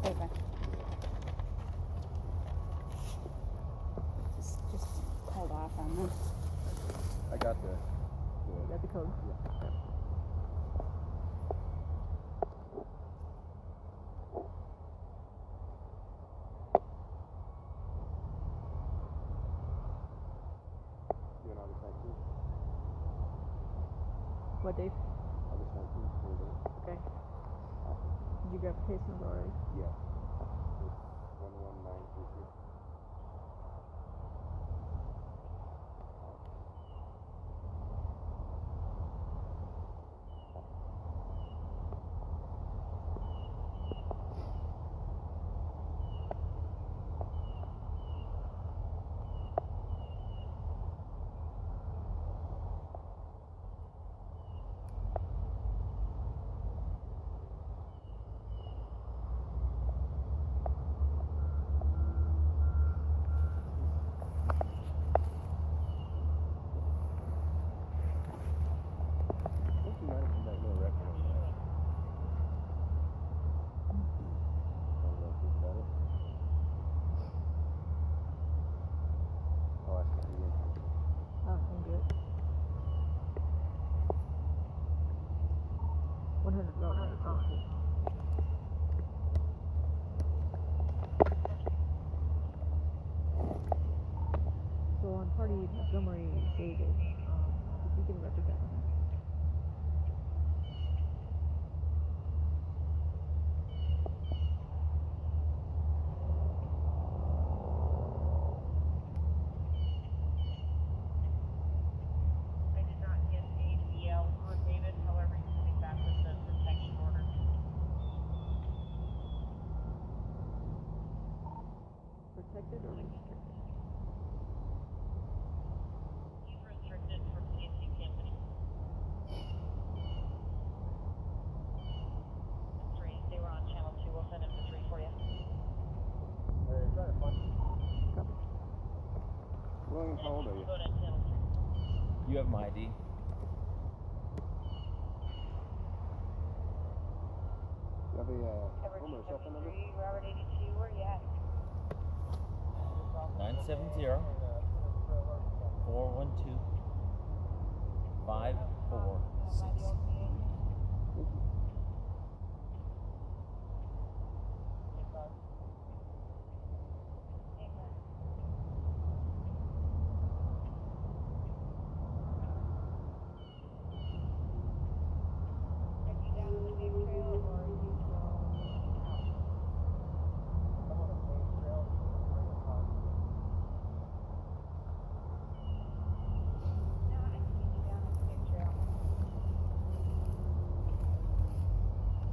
Okay. Just held off on this. I got the. You got the code? Yeah. You and August 19th? What date? August 19th, Okay. Did you grab the case number already? Yeah. It's 11933. So on party Montgomery David, did you get a record back on that? I did not get a DL for David, however, he's coming back with the protection order. Protected or restricted? He's restricted from CNC Company. They were on channel 2, we'll send him to 3 for you. William, how old are you? Go to channel 3. You have my ID. You have a home or cell phone number? Robert 82, where you at? 970 412 5466.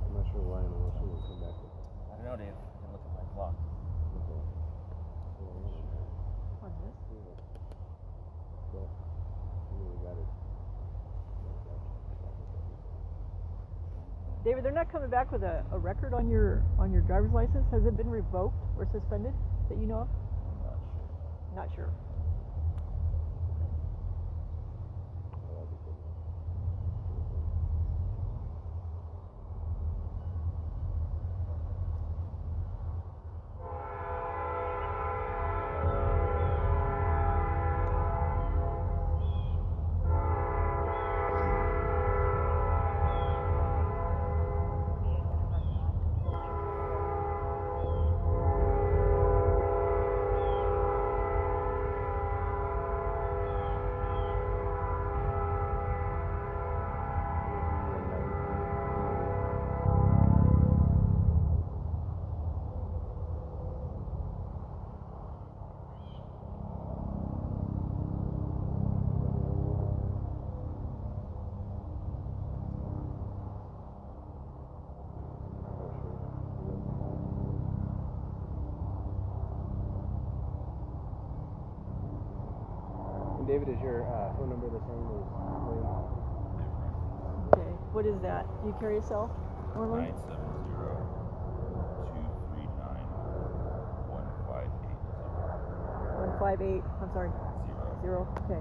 I'm not sure why Ryan Wilson will come back with that. I don't know, Dave. I can look at my clock. Okay. On this? Yeah. Well, we got it. David, they're not coming back with a record on your driver's license. Has it been revoked or suspended that you know of? I'm not sure. Not sure. And David, is your phone number the same as William? Okay. What is that? Do you carry a cell normally? 158. I'm sorry. 0. Okay.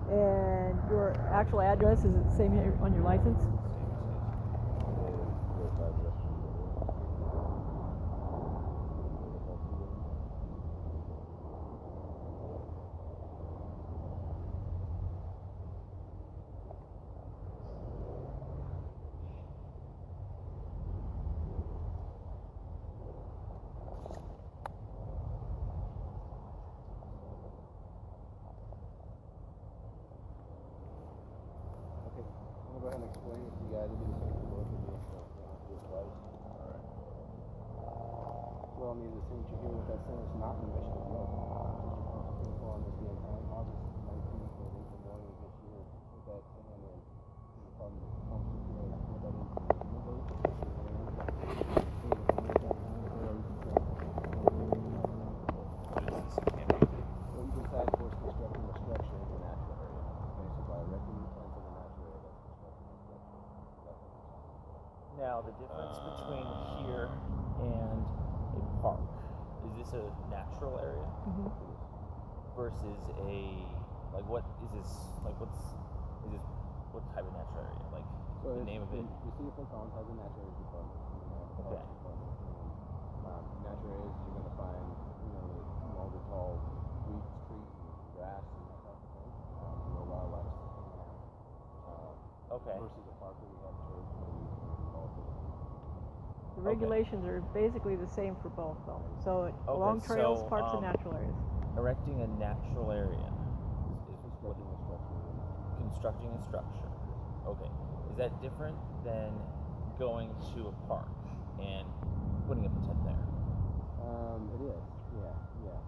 And your actual address is it the same here on your license? explain it to you guys. It'll be the same for both of you, so you don't have to do it twice. Alright. Well, I mean, the signature here with that sentence not in Mission of Guilt. Info on this being time, August 19th at 8 in the morning of this year. With that thing, and then the Department of Home Security, what that is, What is this campaign? well, you decide force constructing a structure in the natural area. Okay, so by erecting the tents in the natural area, that's constructing a structure. That's what you're saying. Now, the difference between here and a park, is this a natural area Mm-hmm. versus a, like, what is this, like, what type of natural area? Like, So the name of it? The city of Fort Collins has a natural areas department. And they have a Okay. parks department. And, natural areas, you're going to find, all the tall weeds, trees, and grass, and that type of thing. Where wildlife is hanging out. Okay. Versus a park where you have turf and involved in it. The regulations are basically the same for both, though. So along so, trails, parks, and natural areas. Erecting a natural area is what, Constructing a structure. constructing a structure. Okay. Is that different than going to a park and putting up a tent there? It is. Yeah.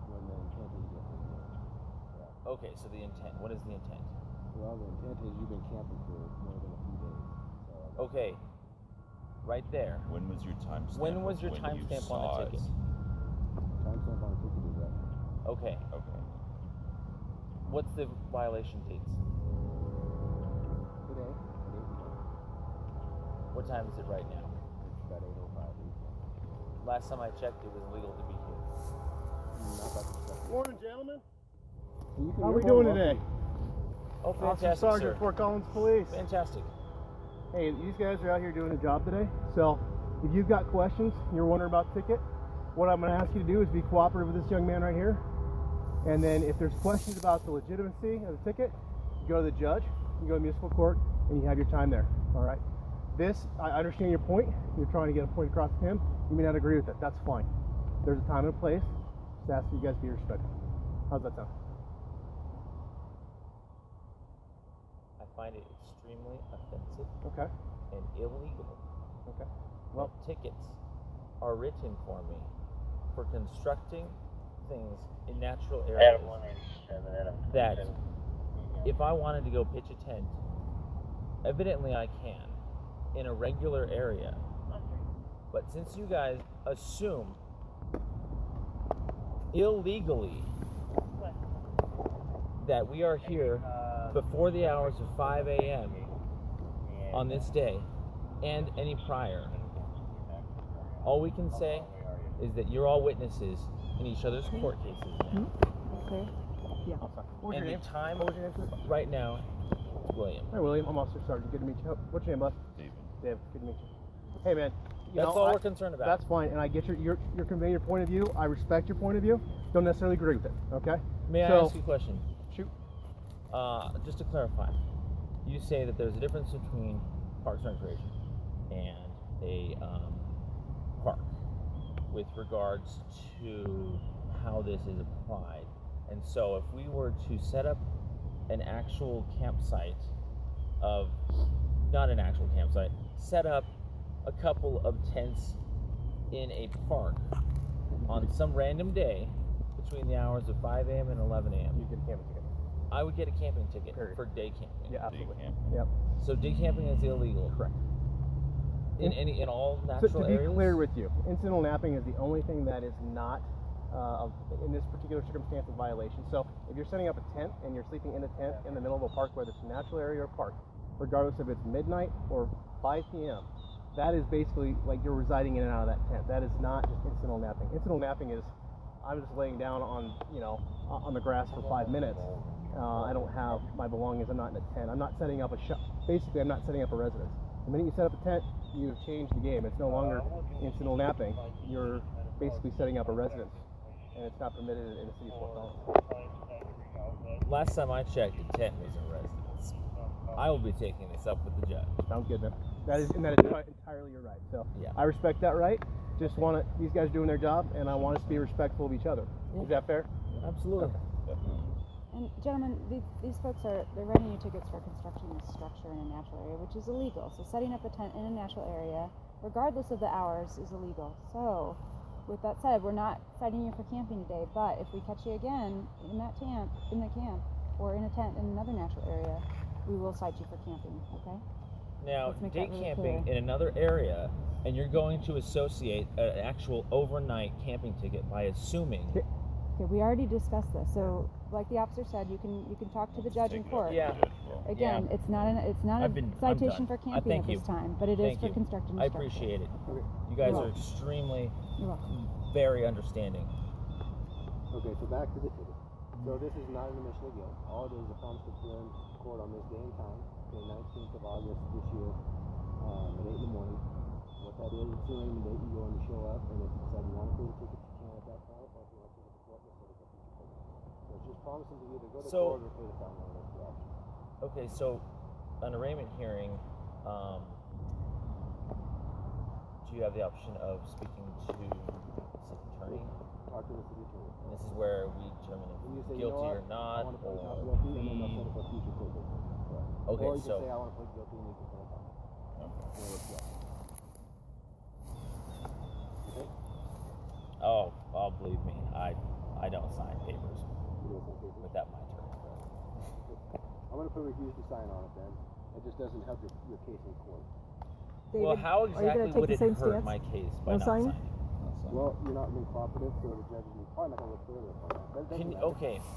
When the intent is different. Yeah. Okay, so the intent. What is the intent? Well, the intent is you've been camping for more than a few days. So, Okay. Right there. When was your timestamp? When was your you timestamp saw on the it? ticket? timestamp on the ticket is right. Okay. Okay. What's the violation dates? Today, at 8 in the morning. What time is it right now? It's about 8:05. Last time I checked, it was legal to be here. Not that disruptive. Morning, gentlemen. You can- How you're we doing more today? Oh, Officer fantastic, Sergeant, sir. Fort Collins Police. Fantastic. Hey, these guys are out here doing a job today. So, if you've got questions, you're wondering about the ticket, what I'm going to ask you to do is be cooperative with this young man right here. And then, if there's questions about the legitimacy of the ticket, you go to the judge, you go to municipal court, and you have your time there. All right. This, I understand your point. You're trying to get a point across to him. You may not agree with it. That's fine. There's a time and a place. Just ask you guys to be respectful. How's that sound? I find it extremely offensive Okay. and illegal Okay. that tickets are written for me for constructing things in natural areas that if I wanted to go pitch a tent, evidently I can in a regular area. But since you guys assume illegally that we are here before the hours of 5 a.m. on this day and any prior, all we can say is that you're all witnesses in each other's court cases now. Okay. Yeah. What was And your name? the time What was your name, sir? right now, William. Hi, William. I'm Officer Sergeant. Good to meet you. What's your name, bud? David. Dave. Good to meet you. Hey, man. That's all we're concerned about. That's fine, and I get you're conveying your point of view. I respect your point of view. Don't necessarily agree with it. Okay. May I So- ask you a question? Shoot. Just to clarify, you say that there's a difference between Parks and Recreation and a park with regards to how this is applied. And so if we were to set up an actual campsite of, not an actual campsite, set up a couple of tents in a park on some random day between the hours of 5 a.m. and 11 a.m., You get a camping ticket. I would get a camping ticket Period. for day camping. Yeah, Day absolutely. camp. Yep. So day camping is illegal Correct. in all So natural to be areas. clear with you, incidental napping is the only thing that is not in this particular circumstance a violation. So if you're setting up a tent and you're sleeping in a tent in the middle of a park, whether it's a natural area or park, regardless if it's midnight or 5 p.m., that is basically like you're residing in and out of that tent. That is not just incidental napping. Incidental napping is I'm just laying down on the grass for 5 minutes. I don't have my belongings. I'm not in a tent. I'm not setting up a shop. Basically, I'm not setting up a residence. The minute you set up a tent, you've changed the game. It's no longer incidental napping. You're basically setting up a residence, and it's not permitted in the city of Fort Collins. Last time I checked, a tent was a residence. I will be taking this up with the judge. Sounds good, man. That is entirely your right. So Yeah. I respect that right. Just want these guys doing their job, and I want us to be respectful of each other. Yeah. Is that fair? Absolutely. And gentlemen, these folks they're writing you tickets for constructing a structure in a natural area, which is illegal. So setting up a tent in a natural area, regardless of the hours, is illegal. So, with that said, we're not citing you for camping today, but if we catch you again in the camp, or in a tent in another natural area, we will cite you for camping, okay? Now, Let's make day that really camping clear. in another area, and you're going to associate an actual overnight camping ticket by assuming. Okay, we already discussed this. So, like the officer said, you can talk to the judge in court. Yeah. Again, it's not a I'm citation done. for camping thank at you. this time, but it is Thank for you. constructing a I structure. appreciate it. Okay. You guys You're are welcome. extremely, You're welcome. very understanding. Okay, so back to the ticket. So this is not an admission of guilt. All it is a promise to appear in court on this day and time, the 19th of August this year, at 8 in the morning. What that is, it's the arraignment date. You go and you show up, and if you decide you want to pay the ticket, you can at that point, or if you want to take it to court, you'll set it up future payment. So it's just promising to either go to court or pay the fine. One of those two options. Okay, so an arraignment hearing, do you have the option of speaking to the city attorney? Talk to the city attorney. And this is where we determine if And you we're say, guilty you know or what? not, I want to plead not or guilty, and then they'll set up a future court date. Correct. Okay, or you so can say, I want to plead guilty, and you can pay a fine. One of those two options. Okay? oh, believe me, I don't sign papers You don't think papers? without my attorney. I'm going to put refuse to sign on it then. It just doesn't help your case in court. David, Well, how are you exactly gonna take would the it same hurt stance? my case by No not sign? signing? Well, you're not being cooperative, so the judge is probably not going to look further upon that. That doesn't Can you, matter.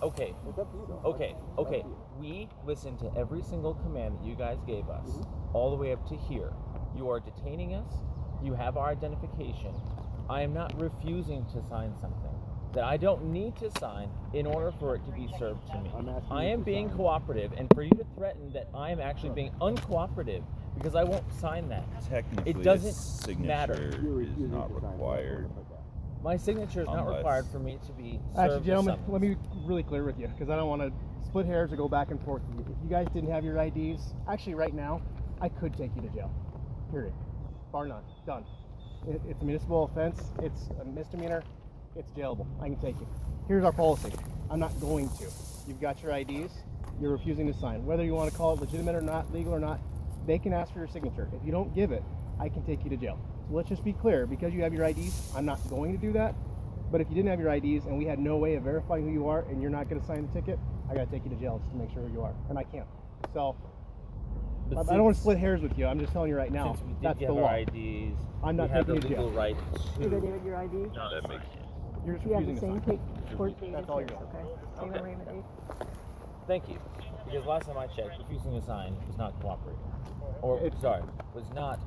okay, It's up to you, though. okay. It's up to you. We listened to every single command that you guys gave us, Mm-hmm. all the way up to here. You are detaining us. You have our identification. I am not refusing to sign something that I don't need to sign in order for it to be served to me. I'm asking I you am to being sign. cooperative, and for you to threaten that I am actually being uncooperative because I won't sign that. Technically, It doesn't a signature matter. You're is refusing not to sign. required. My signature is not Unless- required for me to be served Actually, with gentlemen, summons. let me be really clear with you, because I don't want to split hairs or go back and forth with you. If you guys didn't have your IDs, actually right now, I could take you to jail. Period. Bar none. Done. It's a municipal offense. It's a misdemeanor. It's jailable. I can take you. Here's our policy. I'm not going to. You've got your IDs. You're refusing to sign. Whether you want to call it legitimate or not, legal or not, they can ask for your signature. If you don't give it, I can take you to jail. So let's just be clear. Because you have your IDs, I'm not going to do that. But if you didn't have your IDs and we had no way of verifying who you are and you're not going to sign the ticket, I got to take you to jail just to make sure who you are. And I can't. So But I don't want to since- split hairs with you. I'm just telling you right now. Since we did That's give the our law. IDs, I'm not we have the taking you to legal jail. right Either to. David, your ID? That makes sense. You're just You have refusing the to same sign. case court date. That's as all his, you're doing. Okay. Same Okay. arraignment date. Thank you. Because last time I checked, refusing to sign was not cooperating. Or, It's- sorry, was not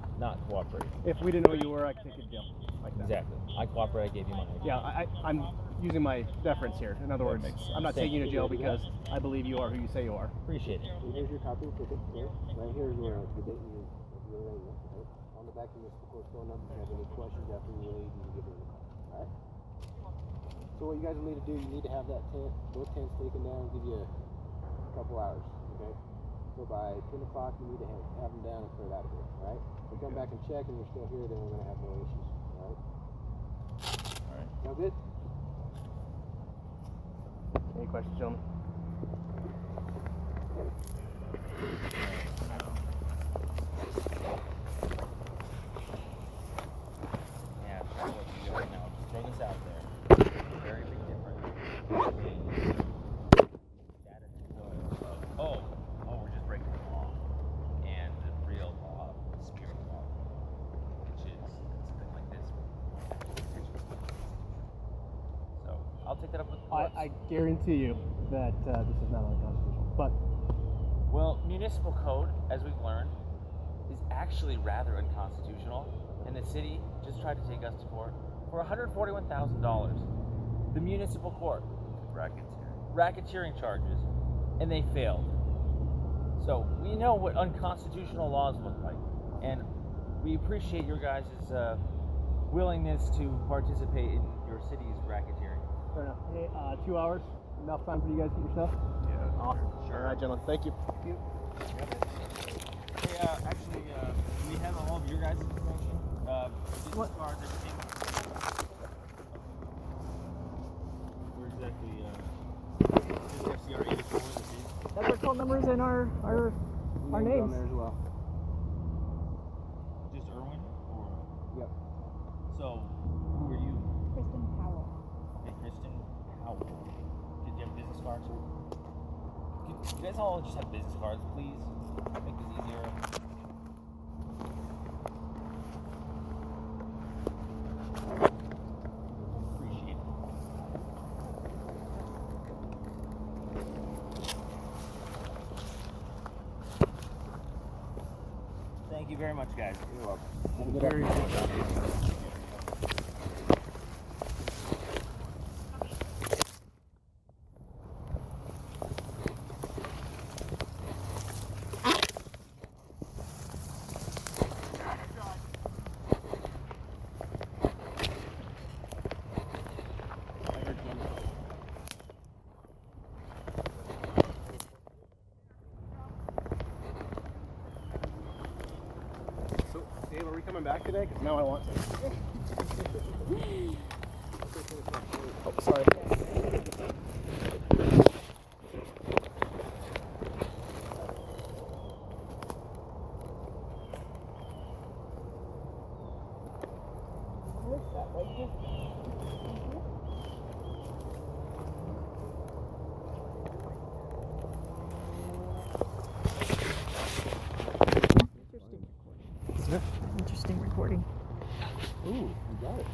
cooperating. If we didn't know who you were, I could take you to jail. Like that. Exactly. I cooperate, I gave you money. Yeah, I'm using my deference here. In other That words, makes sense. I'm not Thank taking you to you. jail because I believe you are who you say you are. Appreciate it. And here's your copy of the ticket, okay? Right here is where the date of your arraignment, okay? On the back of this court phone number, if you have any questions after you leave, you can give it a call, alright? So what you guys will need to do, you need to have that tent, those tents taken down, give you a couple hours, okay? So by 10 o'clock, you need to have them down and cleared out of here, alright? If we come back and check and you're still here, then we're gonna have more issues, alright? Alright. Sound good? Any questions, gentlemen? Yeah, that's what you do right now. Just throw this out there. Very big difference between data of, we're just breaking the law, and the real law, the spirit law, which is something like this. So I'll take that up with the courts. I guarantee you that this is not unconstitutional. But Well, municipal code, as we've learned, is actually rather unconstitutional, and the city just tried to take us to court for $141,000. The municipal court, racketeering charges, and they failed. So we know what unconstitutional laws look like, and we appreciate your guys' willingness to participate in your city's racketeering. fair enough. Hey, 2 hours, enough time for you guys to get your stuff? Yeah. Awesome. All right, gentlemen. Thank you. Hey, actually, we have all of your guys' information. Business What? cards, everything. We're exactly, this is our CRE. numbers and our Your our name's on names. there as well. Just Irwin, or Yep. so? Who are you? Kristen Powell. Hey, Kristen Howell. Did you have business cards? Could you guys all just have business cards, please? Make this easier. Appreciate it. Thank you very much, guys. You're welcome. Very good. So, Dave, are we coming back today? Because now I want to. Oh, sorry. Interesting recording. Ooh, you got it.